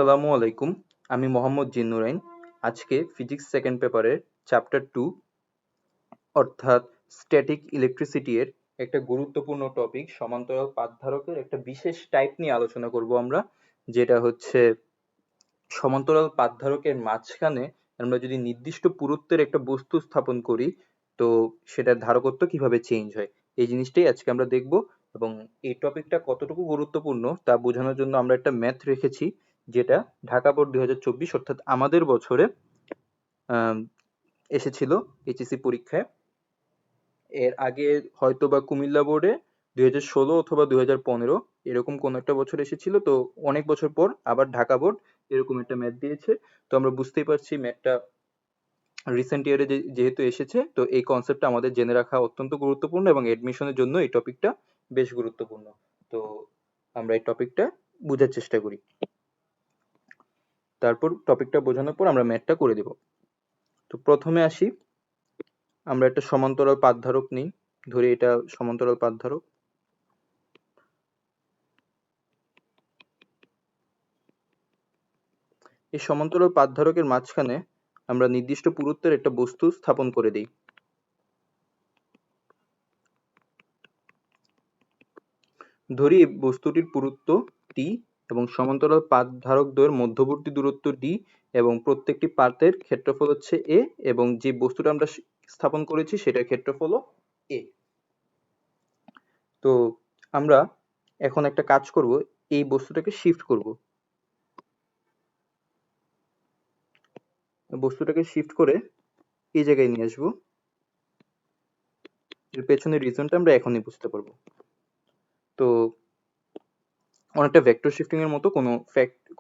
আসসালামু আলাইকুম। আমি মোহাম্মদ জিন্নুরাইন। আজকে ফিজিক্স সেকেন্ড পেপারের চ্যাপ্টার 2 অর্থাৎ স্ট্যাটিক ইলেকট্রিসিটি এর একটা গুরুত্বপূর্ণ টপিক সমান্তরাল পাতধারকের একটা বিশেষ টাইপ নিয়ে আলোচনা করব আমরা, যেটা হচ্ছে সমান্তরাল পাতধারকের মাঝখানে আমরা যদি নির্দিষ্ট পুরুত্বের একটা বস্তু স্থাপন করি তো সেটার ধারকত্ব কিভাবে চেঞ্জ হয়, এই জিনিসটাই আজকে আমরা দেখব। এবং এই টপিকটা কতটুকু গুরুত্বপূর্ণ তা বোঝানোর জন্য আমরা একটা ম্যাথ রেখেছি, যেটা ঢাকা বোর্ড 2024 অর্থাৎ আমাদের বছরে আহ, এসেছিল এইচএসসি পরীক্ষায়। এর আগে হয়তো বা কুমিল্লা বোর্ডে 2016 অথবা 2015 এরকম কোন একটা বছর এসেছিল, তো অনেক বছর পর আবার ঢাকা বোর্ড এরকম একটা ম্যাথ দিয়েছে। তো আমরা বুঝতেই পারছি ম্যাথটা রিসেন্ট ইয়ারে যেহেতু এসেছে, তো এই কনসেপ্টটা আমাদের জেনে রাখা অত্যন্ত গুরুত্বপূর্ণ এবং এডমিশনের জন্য এই টপিকটা বেশ গুরুত্বপূর্ণ। তো আমরা এই টপিকটা বোঝার চেষ্টা করি, তারপর টপিকটা বোঝানোর পর আমরা ম্যাথটা করে দেব। তো প্রথমে আসি, আমরা একটা সমান্তরাল পাতধারক নিই, ধরি এটা সমান্তরাল পাতধারক। এই সমান্তরাল পাতধারকের মাঝখানে আমরা নির্দিষ্ট পুরুত্বের একটা বস্তু স্থাপন করে দিই। ধরি এই বস্তুটির পুরুত্ব t এবং সমান্তরাল পাতধারকদ্বয়ের মধ্যবর্তী দূরত্ব d এবং প্রত্যেকটি পাতের ক্ষেত্রফল হচ্ছে a এবং যে বস্তুটা আমরা স্থাপন করেছি সেটার ক্ষেত্রফল a। তো আমরা এখন একটা কাজ করব, এই বস্তুটাকে শিফট করব। বস্তুটাকে শিফট করে এই জায়গায় নিয়ে আসবো। এর পেছনের রিজনটা আমরা এখনই বুঝতে পারবো। তো অনেকটা ভেক্টর শিফটিং এর মতো,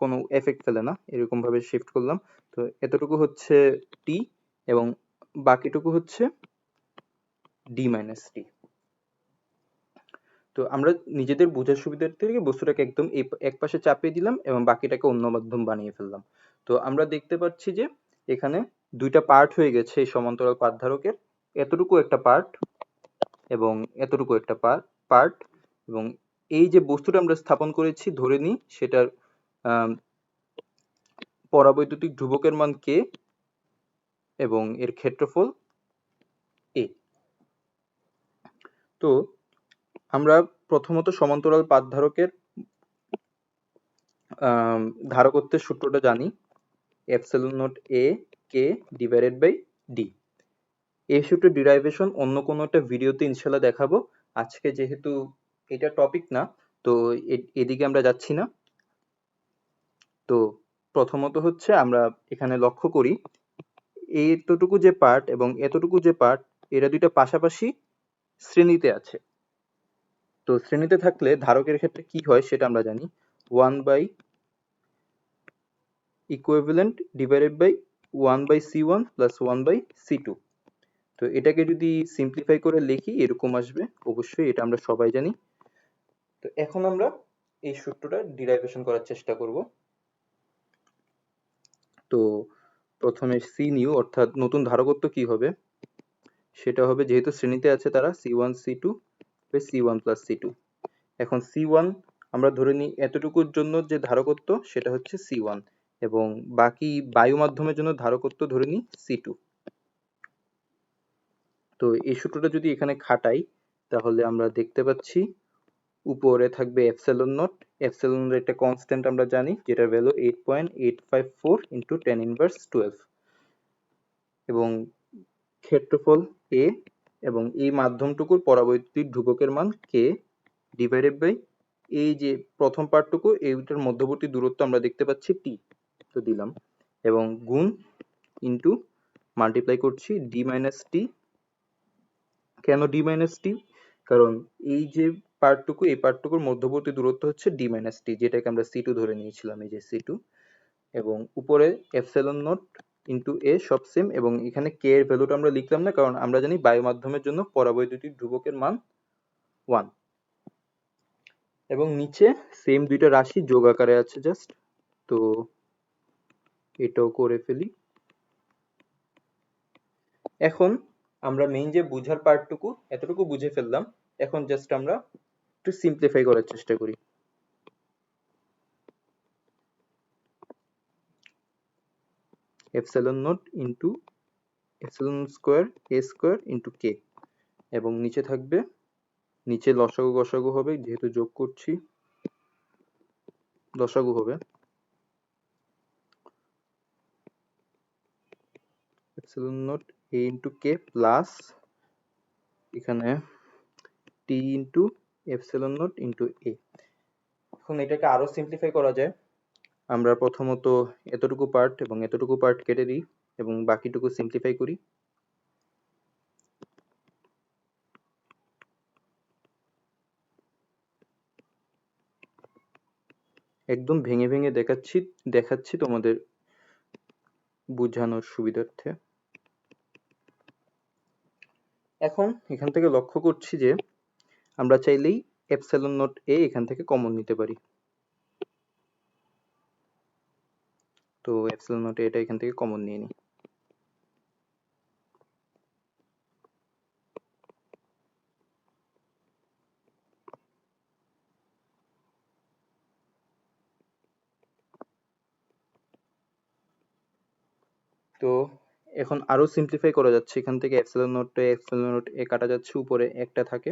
কোনো এফেক্ট ফেলে না, এরকম ভাবে শিফট করলাম। তো এতটুকু হচ্ছে টি এবং বাকিটুকু হচ্ছে ডি মাইনাস টি। তো আমরা নিজেদের বোঝার সুবিধার থেকে বস্তুটাকে একদম এক পাশে চাপিয়ে দিলাম এবং বাকিটাকে অন্য মাধ্যম বানিয়ে ফেললাম। তো আমরা দেখতে পাচ্ছি যে এখানে দুইটা পার্ট হয়ে গেছে এই সমান্তরাল পাতধারকের, এতটুকু একটা পার্ট এবং এতটুকু একটা পার্ট। এবং এই যে বস্তুটা আমরা স্থাপন করেছি ধরে নিই সেটার পরাবৈদ্যুতিক ধ্রুবকের মান কে এবং এর ক্ষেত্রফল এ। তো আমরা প্রথমত সমান্তরাল পাতধারকের ধারকত্বের সূত্রটা জানি, epsilon naught A K divided by D. এই সূত্রের ডিরাইভেশন অন্য কোনো একটা ভিডিওতে ইনশাল্লাহ দেখাবো। আজকে যেহেতু এটা টপিক না, তো এদিকে আমরা যাচ্ছি না। তো প্রথমত হচ্ছে আমরা এখানে লক্ষ্য করি এতটুকু যে পার্ট এবং এতটুকু যে পার্ট, এরা দুইটা পাশাপাশি শ্রেণীতে আছে। তো শ্রেণীতে থাকলে ধারকের ক্ষেত্রে কি হয় সেটা আমরা জানি, 1 by equivalent divided by 1 by c1 plus 1 by c2। তো এটাকে যদি সিম্পলিফাই করে লিখি এরকম আসবে, অবশ্যই এটা আমরা সবাই জানি। তো এখন আমরা এই সূত্রটা ডিরাইভেশন করার চেষ্টা করব। তো প্রথমে সি নিউ অর্থাৎ নতুন ধারকত্ব কি হবে, সেটা হবে যেহেতু শ্রেণীতে আছে তারা c1 c2 by c1 plus c2। এখন c1 আমরা ধরে নিই এতটুকুর জন্য যে ধারকত্ব সেটা হচ্ছে c1 এবং বাকি বায়ু মাধ্যমের জন্য ধারকত্ব ধরে নিই c2। তো এই সূত্রটা যদি এখানে খাটাই তাহলে আমরা দেখতে পাচ্ছি উপরে থাকবে এপসিলন নট। এপসিলন এর একটা কনস্ট্যান্ট আমরা জানি যেটার ভ্যালু 8.854 ইনটু 10 ইনভার্স 12 এবং ক্ষেত্রফল a এবং এই মাধ্যমটুকুর পরাবৈদ্যুতিক ধ্রুবকের মান k ডিভাইডেড বাই এই যে প্রথম পার্টটুকু এইটার মধ্যবর্তী দূরত্ব আমরা দেখতে পাচ্ছি t, তো দিলাম এবং গুণ ইনটু মাল্টিপ্লাই করছি d মাইনাস টি। কেন d মাইনাস টি? কারণ এই যে পার্টটুকু এই পার্টটুকুর মধ্যবর্তী দূরত্ব হচ্ছে d মাইনাস টি, যেটাকে আমরা c2 ধরে নিয়েছিলাম, এই যে c2 এবং উপরে এপসিলন নট ইনটু a সব সেম এবং এখানে k এর ভ্যালুটা আমরা লিখলাম না কারণ আমরা জানি বায়ু মাধ্যমের জন্য পরাবৈদ্যুতিক ধ্রুবকের মান 1 এবং নিচে সেম দুইটা রাশি যোগ আকারে আছে জাস্ট। তো এটাও করে ফেলি। এখন আমরা মেইন যে বুঝার পার্টটুকু এতটুকু বুঝে ফেললাম, এখন জাস্ট আমরা একটু সিম্পলিফাই করার চেষ্টা করি। Epsilon not into epsilon square A square into K, এবং নিচে থাকবে, নিচে লসাগু গসাগু হবে যেহেতু যোগ করছি, লসাগু হবে epsilon not A into k plus এখানে টি ইন্টু এপসাইলন নট ইন্টু এ। এখন এটাকে আরো সিম্পলিফাই করা যায়। আমরা প্রথমত এতটুকু পার্ট এবং এতটুকু পার্ট কেটে দিই এবং বাকিটুকু সিম্পলিফাই করি। একদম ভেঙে ভেঙে দেখাচ্ছি তোমাদের বোঝানোর সুবিধার্থে। এখন এখান থেকে লক্ষ্য করছি যে আমরা চাইলেই এপসাইলন নট এ এখান থেকে কমন নিতে পারি। তো এপসাইলন নট এটা এখান থেকে কমন নিয়ে নিই। তো এখন আরো সিম্পলিফাই করা যাচ্ছে, এখান থেকে এপসাইলন নট এ কাটা যাচ্ছে, উপরে একটা থাকে।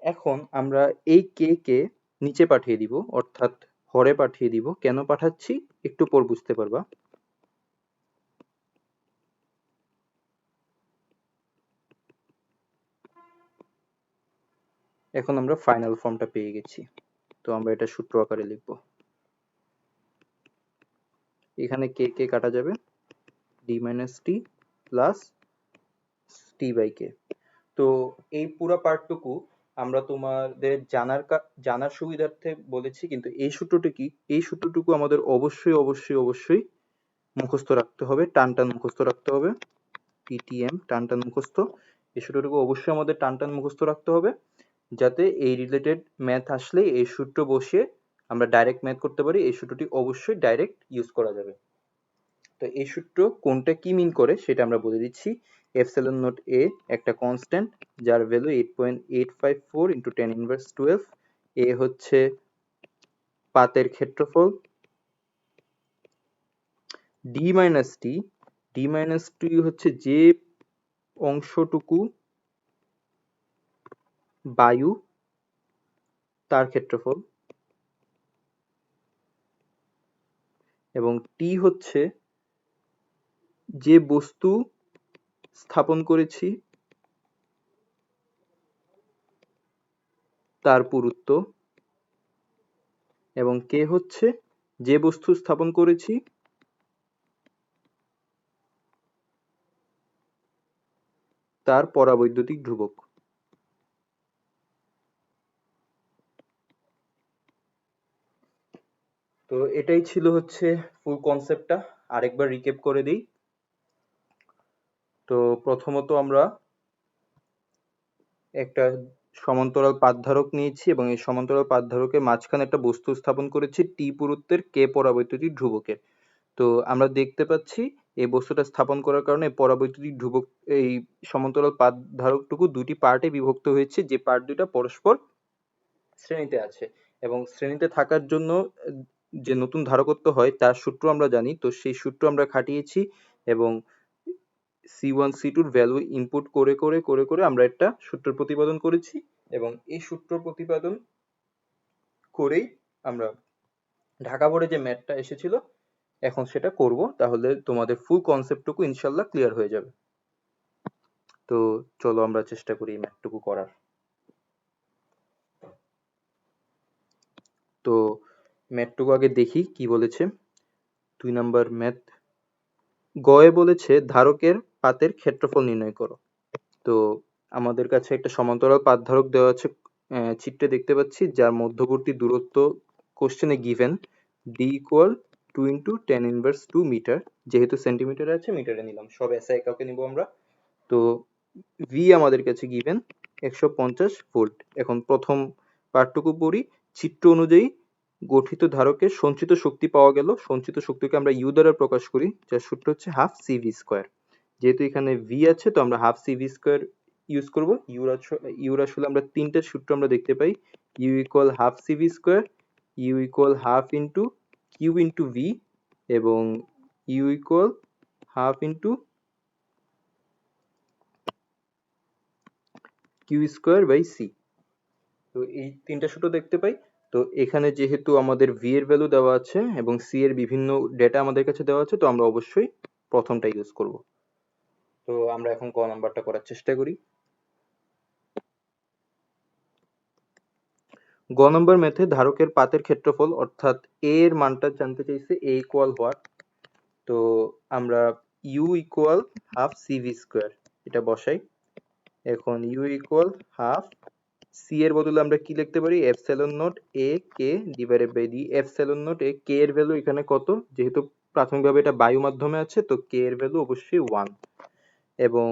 এখন আমরা এই কে নিচে পাঠিয়ে দিব, অর্থাৎ হরে পাঠিয়ে দিব। কেন পাঠাচ্ছি একটু পর বুঝতে পারবা। এখন আমরা ফাইনাল ফর্মটা পেয়ে গেছি। তো আমরা এটা সূত্র আকারে লিখব। এখানে কে কাটা যাবে, D minus T plus T by K. তো এই পুরো পার্টটুকু আমরা তোমাদের জানার সুবিধার্থে বলেছি, কিন্তু এই সূত্রটুকু আমাদের অবশ্যই মুখস্থ রাখতে হবে, টান মুখস্থ রাখতে হবে। টিটিএম টান মুখস্থ, এই সূত্রটুকু অবশ্যই আমাদের টান মুখস্থ রাখতে হবে, যাতে এই রিলেটেড ম্যাথ আসলে এই সূত্র বসিয়ে আমরা ডাইরেক্ট ম্যাথ করতে পারি। এই সূত্রটি অবশ্যই ডাইরেক্ট ইউজ করা যাবে। তো এই সূত্র কোনটা কি মিন করে সেটা আমরা বলে দিচ্ছি। এপসাইলন নট এ একটা কনস্ট্যান্ট যার ভ্যালু 8.854 ইন্টু 10^12। এ হচ্ছে পাতের ক্ষেত্রফল। ডি মাইনাস টি হচ্ছে যে অংশটুকু বায়ু তার ক্ষেত্রফল, এবং টি হচ্ছে যে বস্তু স্থাপন করেছি তার পুরুত্ব, এবং কে হচ্ছে যে বস্তু স্থাপন করেছি তার পরাবৈদ্যুতিক ধ্রুবক। তো এটাই ছিল হচ্ছে ফুল কনসেপ্টটা। আরেকবার রিক্যাপ করে দিই। তো প্রথমত আমরা একটা সমান্তরাল পাতধারক নিয়েছি এবং এই সমান্তরাল পাতধারকের মাঝখানে একটা বস্তু স্থাপন করেছি টি পুরুত্বের কে পরাবৈদ্যুতিক ধ্রুবকের। তো আমরা দেখতে পাচ্ছি এই বস্তুটা স্থাপন করার কারণে পরাবৈদ্যুতিক ধ্রুবক, এই সমান্তরাল পাতধারকটুকু দুটি পার্টে বিভক্ত হয়েছে, যে পার্ট দুটা পরস্পর শ্রেণীতে আছে, এবং শ্রেণীতে থাকার জন্য যে নতুন ধারকত্ব হয় তার সূত্র আমরা জানি। তো সেই সূত্র আমরা খাটিয়েছি এবং C1 C2 এর ভ্যালু ইনপুট করে আমরা একটা সূত্র প্রতিপাদন করেছি, এবং এই সূত্র প্রতিপাদন করেই আমরা ঢাকা বোর্ডে যে ম্যাথটা এসেছিল এখন সেটা করব, তাহলে তোমাদের ফুল কনসেপ্টটুকু ইনশাল্লাহ ক্লিয়ার হয়ে যাবে। তো চলো আমরা চেষ্টা করি এই ম্যাথটুকু করার। তো ম্যাথটুকু আগে দেখি কি বলেছে। 2 নাম্বার ম্যাথ গয়ে বলেছে ধারকের পাতের ক্ষেত্রফল নির্ণয় করো। তো আমাদের কাছে একটা সমান্তরাল পাতধারক দেওয়া আছে, চিত্রে দেখতে পাচ্ছি, যার মধ্যবর্তী দূরত্ব কোশ্চেনে given d equal 2 into 10^2 metre. যেহেতু সেন্টিমিটারে আছে মিটারে নিলাম, সব এসআই এককে নিব আমরা। তো v আমাদের কাছে গিভেন 150 ভোল্ট। এখন প্রথম পার্টটুকু পড়ি। চিত্র অনুযায়ী গঠিত ধারকের সঞ্চিত শক্তি পাওয়া গেল। সঞ্চিত শক্তিকে আমরা ইউ দ্বারা প্রকাশ করি, যার সূত্র হচ্ছে হাফ সিভি স্কোয়ার। যেহেতু এখানে ভি আছে তো আমরা হাফ সিভি স্কোয়ার ইউজ করব? ইউর আসলে আমরা তিনটা সূত্র আমরা দেখতে পাই। U equal half CV square, U equal half into Q into V, এবং U equal half into Q square by C. তো এই তিনটা সূত্র দেখতে পাই। তো এখানে যেহেতু আমাদের ভি এর ভ্যালু দেওয়া আছে এবং সি এর বিভিন্ন ডেটা আমাদের কাছে দেওয়া আছে, তো আমরা অবশ্যই প্রথমটা ইউজ করব। তো আমরা এখন ক নাম্বারটা করার চেষ্টা করি। গ নম্বর ম্যাথে ধারকের পাতের ক্ষেত্রফল অর্থাৎ এ এর মানটা জানতে চাইছে, এ ইকুয়াল হোয়াট। তো আমরা U equal half CV square এটা বসাই। এখন ইউ ইকুয়াল হাফ, সি এর বদলে আমরা কি লিখতে পারি, epsilon not A K divided by D. Epsilon not A, K এর ভ্যালু এখানে কত, যেহেতু প্রাথমিকভাবে এটা বায়ু মাধ্যমে আছে, তো কে এর ভ্যালু অবশ্যই 1, এবং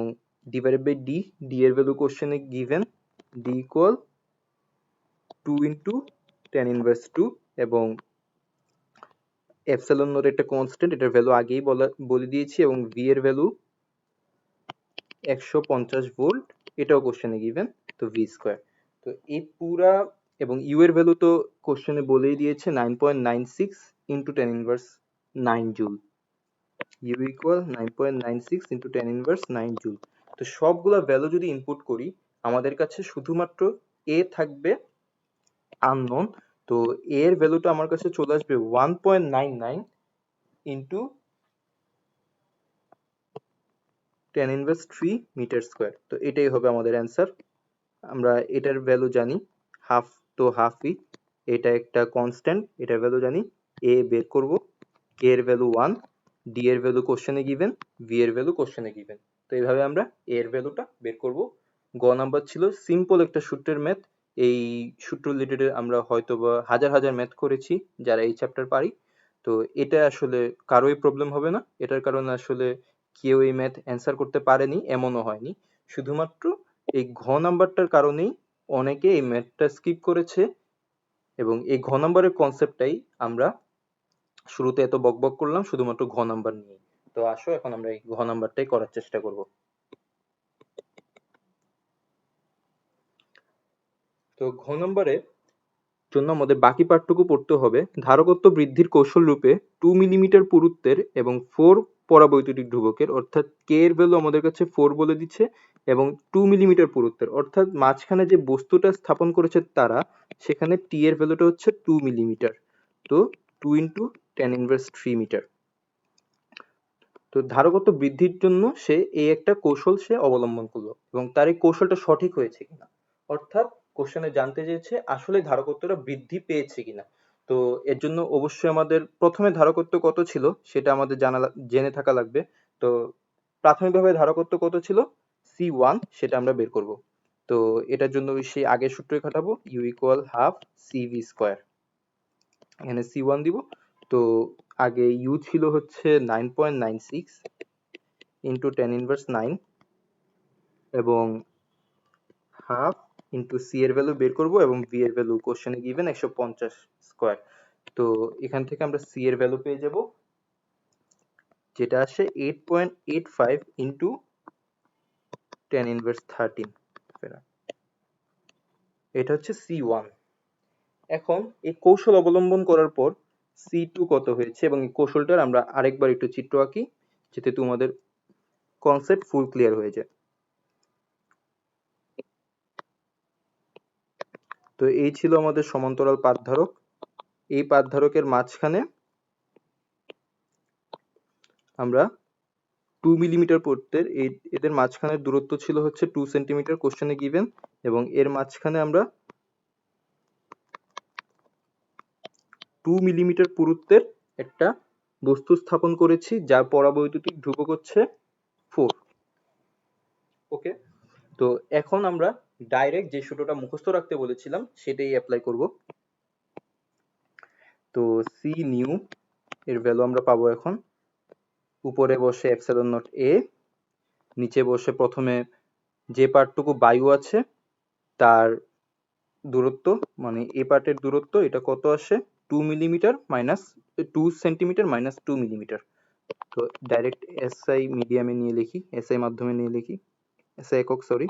ডিভাইডেড বাই ডি, ডি এর ভ্যালু কোশ্চেনে given, D equal 2 into ten inverse 2, এবং এপসাইলন নট একটা কনস্ট্যান্ট, এটার ভ্যালু আগেই বলে দিয়েছি, এবং ভি এর ভ্যালু 150 ভোল্ট, এটাও কোশ্চেনে গিভেন, তো ভি স্কোয়ার। তো এই পুরা, এবং ইউ এর ভ্যালু তো কোশ্চেনে বলেই দিয়েছে 9.96 into ten inverse 9 joule. U equal 9.96 into ten inverse 9 joule. তো সবগুলা ভ্যালু যদি ইনপুট করি, আমাদের কাছে শুধুমাত্র এ থাকবে আননোন। তো এর ভ্যালুটা আমার কাছে চলে আসবে 1.99 ইন্টু 10 ইনভার্স 3 মিটার স্কোয়ার। তো এটাই হবে আমাদের অ্যান্সার। আমরা এটার ভ্যালু জানি হাফ, তো হাফই, এটা একটা কনস্ট্যান্ট, এটার ভ্যালু জানি, এ বের করব, কে এর ভ্যালু 1, ডি এর ভ্যালু কোশ্চেনে গিভেন, ভি এর ভ্যালু কোশ্চেনে গিভেন। তো এইভাবে আমরা এ এর ভ্যালুটা বের করব। গ নাম্বার ছিল সিম্পল একটা সূত্রের ম্যাথ। এই সূত্র রিলেটেড আমরা হয়তোবা হাজার হাজার ম্যাথ করেছি যারা এই চ্যাপ্টার পারি। তো এটা আসলে কারোই প্রবলেম হবে না, এটার কারণে আসলে কেউ এই ম্যাথ অ্যান্সার করতে পারেনি এমনও হয়নি। শুধুমাত্র এই ঘ নাম্বারটার কারণেই অনেকে এই ম্যাথটা স্কিপ করেছে, এবং এই ঘ নাম্বারের কনসেপ্টটাই আমরা শুরুতে এত বকবক করলাম শুধুমাত্র ঘ নাম্বার নিয়ে। তো আসো এখন আমরা এই ঘ নাম্বারটাই করার চেষ্টা করব। তো ঘ নাম্বারে জন্য আমাদের বাকি পার্টটুকু পড়তে হবে। ধারকত্ব বৃদ্ধির কৌশল রূপে 2 মিলিমিটার পুরুত্বের এবং 4 পরাবৈদ্যুতিক ধ্রুবকের, অর্থাৎ কে এর ভ্যালু আমাদের কাছে 4 বলে দিচ্ছে, এবং 2 মিলিমিটার পুরুত্বের, অর্থাৎ মাঝখানে যে বস্তুটা স্থাপন করেছে তারা, সেখানে টি এর ভ্যালুটা হচ্ছে 2 মিলিমিটার। তো 2 ইন্টু 10 ইনভার্স 3 মিটার। তো ধারকত্ব বৃদ্ধির জন্য সে এই একটা কৌশল সে অবলম্বন করলো, এবং তার এই কৌশলটা সঠিক হয়েছে কিনা, অর্থাৎ কোশ্চেনে জানতে চেয়েছে আসলে ধারকত্বটা বৃদ্ধি পেয়েছে কিনা। তো এর জন্য অবশ্যই আমাদের প্রথমে ধারকত্ব কত ছিল সেটা আমাদের জেনে থাকা লাগবে। তো প্রাথমিকভাবে ধারকত্ব কত ছিল, C1, সেটা আমরা বের করব। তো এটার জন্য সেই আগের সূত্রই খাটাবো, U equal half CV square, এখানে C1 দিব। তো আগে ইউ ছিল হচ্ছে 9.96 ইন্টু 10 ইনভার্স 9, এবং হাফ ইন্টু সি এর ভ্যালু বের করব, এবং ভি এর ভ্যালু কোশ্চেনে গিভেন 150 স্কোয়ার। তো এখান থেকে আমরা সি এর ভ্যালু পেয়ে যাব, যেটা আসে 8.85 ইন্টু 10 ইনভার্স 13, এটা হচ্ছে C1। এখন এই কৌশল অবলম্বন করার পর C2 কত হয়েছে, এবং এই কৌশলটার আমরা আরেকবার একটু চিত্র আঁকি, যাতে তোমাদের কনসেপ্ট ফুল ক্লিয়ার হয়ে যায়। তো এই ছিল আমাদের সমান্তরাল পাত ধারক। এই পাত ধারকের মাঝখানে আমরা 2 মিলিমিটার পুরুত্বের, এদের মাঝখানের দূরত্ব ছিল হচ্ছে 2 সেন্টিমিটার কোশ্চেনে গিভেন, এবং এর মাঝখানে আমরা 2 মিলিমিটার পুরুত্বের একটা বস্তু স্থাপন করেছি যার পরাবৈদ্যুতিক ধ্রুবক হচ্ছে 4। ওকে, তো এখন আমরা ডাইরেক্ট যে সূত্রটা মুখস্থ রাখতে বলেছিলাম সেটাই অ্যাপ্লাই করব। তো সি নিউ এর ভ্যালু আমরা পাবো এখন, উপরে বসে এপসাইলন নট এ, নিচে বসে প্রথমে যে পার্টটুকু বায়ু আছে তার দূরত্ব, মানে এ পার্টের দূরত্ব, এটা কত আসে 2 millimetre minus 2 centimetre minus 2 millimetre. তো ডাইরেক্ট এসআই মিডিয়ামে নিয়ে লিখি, এসআই মাধ্যমে নিয়ে লিখি, এসআই একক সরি।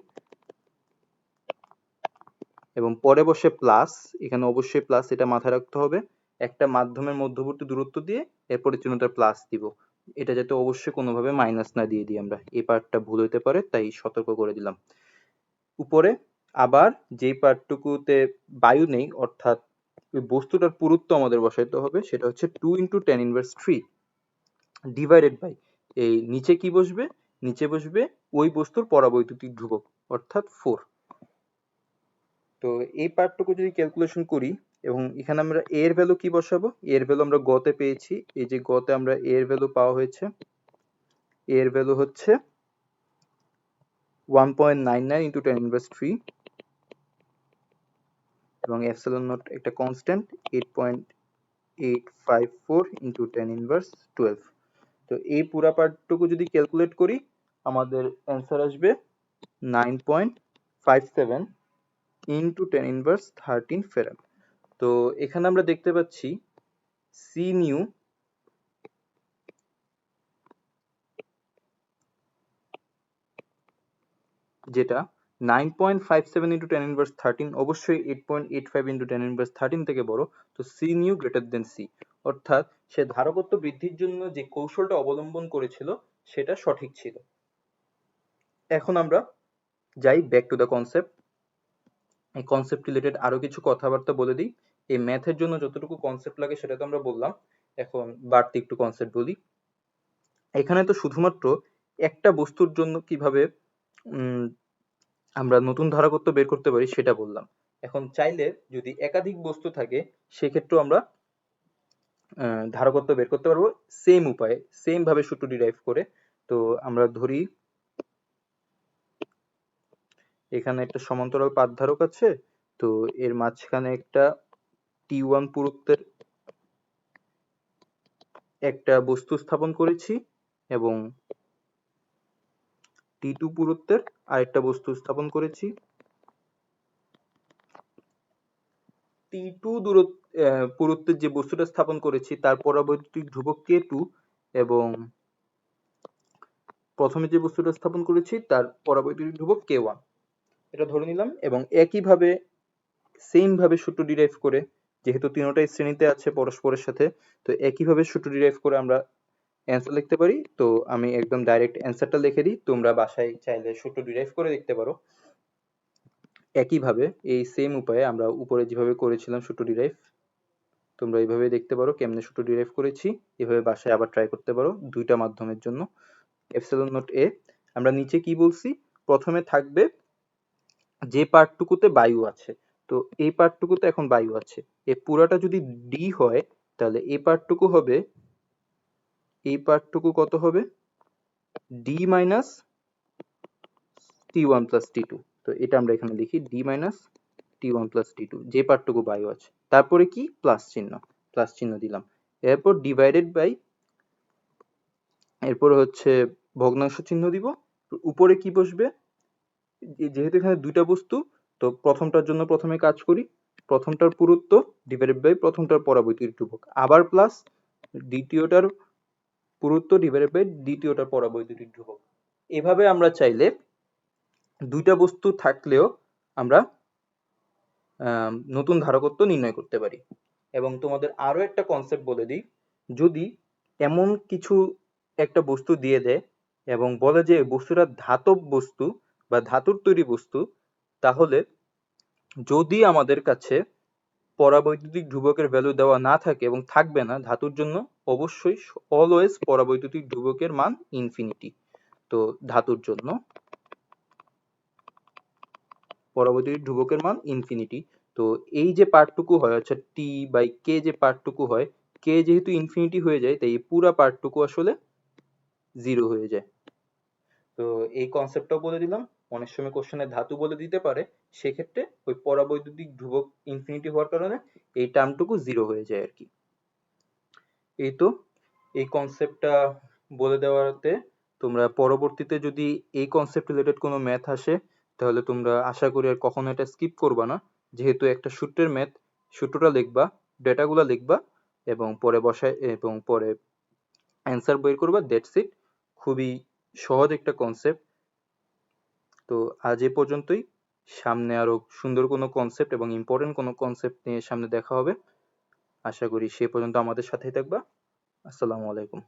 এবং পরে বসে প্লাস, এখানে অবশ্যই প্লাস, এটা মাথায় রাখতে হবে। একটা মাধ্যমের মধ্যবর্তী দূরত্ব দিয়ে এরপরে চিহ্নটা প্লাস দিব, এটা যাতে অবশ্যই কোনোভাবে মাইনাস না দিয়ে দিই আমরা, এই পার্টটা ভুল হতে পারে তাই সতর্ক করে দিলাম। উপরে আবার যেই পার্টটুকুতে বায়ু নেই, অর্থাৎ ওই বস্তুটার পুরুত্ব আমাদের বসাইতে হবে, সেটা হচ্ছে 2 × 10⁻³ ডিভাইডেড বাই, এই নিচে কি বসবে, নিচে বসবে ওই বস্তুর পরাবৈদ্যুতিক ধ্রুবক অর্থাৎ 4। তো এই পার্টটুকু যদি ক্যালকুলেশন করি, এবং এখানে আমরা এর ভ্যালু কি বসাবো, এর ভ্যালু আমরা গতে পেয়েছি, এই যে গতে আমরা এর ভ্যালু পাওয়া হয়েছে, এর ভ্যালু হচ্ছে 1.99 × 10⁻³ এবং এপসিলন নট একটা কনস্ট্যান্ট 8.854 × 10⁻12। তো এই পুরা পার্টটুকু যদি ক্যালকুলেট করি, আমাদের অ্যান্সার আসবে 9.57 × 10⁻13 ফ্যারাড। তো এখানে আমরা দেখতে পাচ্ছি সি নিউ যেটা 9.57 × 10⁻13 অবশ্যই 8.85 × 10⁻13 থেকে বড়, তো C new greater than C, অর্থাৎ সে ধারকত্ব বৃদ্ধির জন্য যে কৌশলটা অবলম্বন করেছিল সেটা সঠিক ছিল। এখন আমরা যাই ব্যাক টু দ্য কনসেপ্ট। এই কনসেপ্ট রিলেটেড আরো কিছু কথাবার্তা বলে দিই। এই ম্যাথের জন্য যতটুকু কনসেপ্ট লাগে সেটা তো আমরা বললাম, এখন বাড়তি একটু কনসেপ্ট বলি। এখানে তো শুধুমাত্র একটা বস্তুর জন্য কিভাবে আমরা নতুন ধারকত্ব বের করতে পারি সেটা বললাম। এখন চাইলে যদি একাধিক বস্তু থাকে সেক্ষেত্রেও আমরা ধারকত্ব বের করতে পারবো সেম উপায়ে, সেম ভাবে সূত্র ডিরাইভ করে। তো আমরা ধরি এখানে একটা সমান্তরাল পাত ধারক আছে, তো এর মাঝখানে একটা T1 পুরুত্বের একটা বস্তু স্থাপন করেছি এবং T2 পুরুত্বের আরেকটা বস্তু স্থাপন করেছি। T2 পুরুত্বের যে বস্তুটা স্থাপন করেছি তার পরাবৈদ্যুতিক ধ্রুবক K2 এবং প্রথমে যে বস্তুটা স্থাপন করেছি তার পরাবৈদ্যুতিক ধ্রুবক K1, এটা ধরে নিলাম। এবং একইভাবে সেম ভাবে সূত্র ডিরাইভ করে, যেহেতু তিনটাই শ্রেণীতে আছে পরস্পরের সাথে, তো একইভাবে সূত্র ডিরাইভ করে আমরা অ্যান্সার লিখতে পারি। তো আমি একদম ডাইরেক্ট অ্যান্সারটা লিখে দিই, তোমরা বাসায় চাইলে সূত্র ডিরাইভ করে দেখতে পারো। একইভাবে এই সেম উপায়ে আমরা উপরে যেভাবে করেছিলাম সূত্র ডিরাইভ, তোমরা এইভাবে দেখতে পারো কেমনে সূত্র ডিরাইভ করেছি, এভাবে বাসায় আবার ট্রাই করতে পারো দুইটা মাধ্যমের জন্য। এপসিলন নট এ আমরা নিচে কি বলছি, প্রথমে থাকবে যে পার্টটুকুতে বায়ু আছে, তো এই পার্টটুকুতে এখন বায়ু আছে, এই পুরাটা যদি ডি হয় তাহলে এই পার্টটুকু হবে, এই পার্টটুকু কত হবে, ডি মাইনাস T1 + T2। তো এটা আমরা এখানে লিখি ডি মাইনাস T1 + T2, যে পার্টটুকু বায়ু আছে, তারপরে কি প্লাস চিহ্ন দিলাম, এরপর ডিভাইডেড বাই, এরপর হচ্ছে ভগ্নাংশ চিহ্ন দিব, উপরে কি বসবে, যেহেতু এখানে দুইটা বস্তু, তো প্রথমটার জন্য প্রথমে কাজ করি, প্রথমটার পুরুত্ব ডিভাইডেড বাই প্রথমটার পরাবৈদ্যুতিক ধ্রুবক, আবার প্লাস দ্বিতীয়টার পুরুত্ব ডিভাইডেড বাই দ্বিতীয়টার পরাবৈদ্যুতিক ধ্রুবক। এভাবে আমরা চাইলে দুইটা বস্তু থাকলেও আমরা নতুন ধারকত্ব নির্ণয় করতে পারি। এবং তোমাদের আরো একটা কনসেপ্ট বলে দিই, যদি এমন কিছু একটা বস্তু দিয়ে দেয় এবং বলে যে বস্তুটা ধাতব বস্তু বা ধাতুর তৈরি বস্তু, তাহলে যদি আমাদের কাছে পরাবৈদ্যুতিক ধ্রুবকের ভ্যালু দেওয়া না থাকে এবং থাকবে না, ধাতুর জন্য অবশ্যই অলওয়েজ পরাবৈদ্যুতিক ধ্রুবকের মান ইনফিনিটি। তো ধাতুর জন্য পরাবৈদ্যুতিক ধ্রুবকের মান ইনফিনিটি। তো এই যে পার্টটুকু হয়, অর্থাৎ টি বাই কে যে পার্টটুকু হয়, কে যেহেতু ইনফিনিটি হয়ে যায় তাই এই পুরা পার্টটুকু আসলে 0 হয়ে যায়। তো এই কনসেপ্টটাও বলে দিলাম, অনেক সময় কোশ্চেনে ধাতু বলে দিতে পারে, সেক্ষেত্রে ওই পরাবৈদ্যুতিক ধ্রুবক ইনফিনিটি হওয়ার কারণে এই টার্মটুকু 0 হয়ে যায় আর কি। এই তো এই কনসেপ্টটা বলে দেওয়াতে তোমরা পরবর্তীতে যদি এই কনসেপ্ট রিলেটেড কোনো ম্যাথ আসে তাহলে তোমরা আশা করি আর কখনো এটা স্কিপ করবা না, যেহেতু একটা সূত্রের ম্যাথ, সূত্রটা লিখবা, ডেটাগুলো লিখবা এবং পরে বসায় এবং পরে অ্যান্সার বের করবা, দ্যাটস ইট। খুবই সহজ একটা কনসেপ্ট। তো আজ এ পর্যন্তই, সামনে আরো সুন্দর কোনো কনসেপ্ট এবং ইম্পর্টেন্ট কোনো কনসেপ্ট নিয়ে সামনে দেখা হবে। আশা করি সে পর্যন্ত আমাদের সাথেই থাকবা। আসসালামু আলাইকুম।